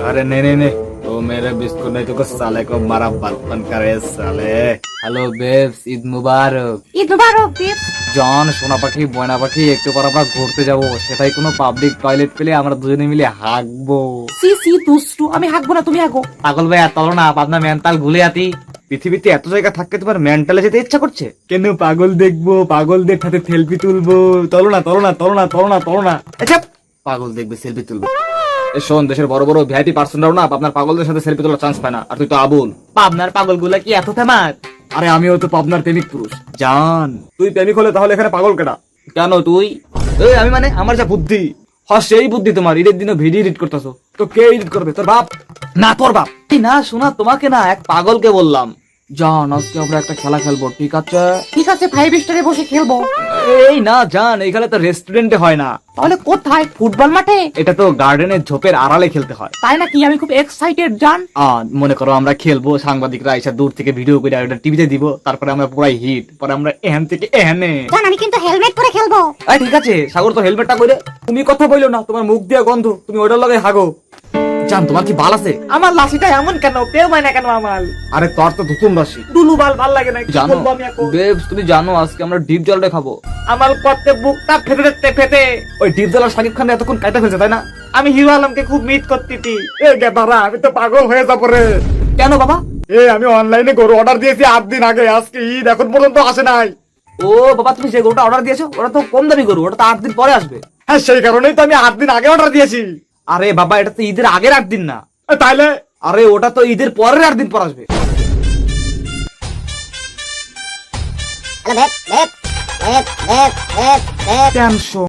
अरे नहीं, तो मेरे बिस्कुट नहीं तो साले को मारा बर्तन करे साले। হ্যালো বেবস, ঈদ মুবারক। ঈদ মুবারক বেবস। জন সোনা পাখি ময়না পাখি একটু পর আমরা ঘুরতে যাব, সেটাই কোনো পাবলিক টয়লেট পেলে আমরা দুজনে মিলে হাগবো। সি সি দুষ্টু, আমি হাঁকবো না, তুমি হাঁকো। পাগল ভাই চলো না, আপনার মেন্টাল ঘুলে আতি। পৃথিবীতে এত জায়গা থাকতে তোমার মেন্টালে যেতে ইচ্ছা করছে কেন? পাগল দেখবো, পাগলদের সাথে সেলফি তুলবো। চলো না। আচ্ছা পাগল দেখবে সেলফি তুলবো। শোন, দেশের বড় বড় ভিআইপি পার্সনরাও না আপনার পাগলদের সাথে সেলফি তোলার চান্স পায় না। আর তুই তো আবুল। পাবনার পাগল গুলা কি এত ফেমাস? আরে আমিও তো পাবনার প্রেমিক পুরুষ জান। তুই প্রেমিক হলে তাহলে এখানে পাগল কেডা? কেন তুই? এই আমি মানে আমার যা বুদ্ধি, সেই বুদ্ধি তোমার। ঈদের দিনও ভিডিও এডিট করতেছো, তো কে এডিট করবে? তোর বাপ না তোর বাপ? না শোনা, তোমাকে না, এক পাগলকে বললাম। জান আজকে আমরা একটা খেলা খেলবো, ঠিক আছে? ঠিক আছে, 5 স্টারে বসে খেলবো। এই না জান, এখানে তো রেস্টুরেন্টে হয় না। তাহলে কোথায়? ফুটবল মাঠে? এটা তো গার্ডেনের ঝোপের আড়ালে খেলতে হয়। তাই নাকি? আমি খুব এক্সাইটেড জান। মনে করো আমরা খেলবো, সাংবাদিকরা এসে দূর থেকে ভিডিও করে ওটা টিভিতে দিব, তারপরে আমরা পুরাই হিট, পরে আমরা এখান থেকে এখানে। জান আমি কিন্তু হেলমেট পরে খেলবো। ঠিক আছে সাগর, তো হেলমেটটা করে। তুমি কথা বললো না, তোমার মুখ দিয়া গন্ধ, তুমি ওটার লগে হাগো। জান তোমার কি বাল আছে? আমার লাশিটা এমন কেন? পেও মানে কেন আমার? আরে তোর তো ধুতুম রাশি। দুলু বাল ভাল লাগে না, কি জানো বলবো আমি এখন? বেবস, তুমি জানো আজকে আমরা ডিপ জলটা খাবো। আমার করতে বুকটা ফেটে। ওই ডিপ জল শাকিব খান এতক্ষণ কাটা ফেলছে তাই না? আমি হিরো আলমকে খুব মিট করতেছি। আমি তো পাগল হয়ে যাবো রে। কেন বাবা? আমি অনলাইনে গরু অর্ডার দিয়েছি 8 দিন আগে, আজকে ঈদ এখন পর্যন্ত আসে নাই। ও বাবা, তুমি যে গরুটা অর্ডার দিয়েছো ওটা তো কম দামি গরু, ওটা তো 8 দিন পরে আসবে। হ্যাঁ সেই কারণেই তো আমি 8 দিন আগে অর্ডার দিয়েছি। আরে বাবা, এটা তো ঈদের আগের 8 দিন না। তাইলে? আরে ওটা তো ঈদের পরের 8 দিন পর আসবে। টেনশন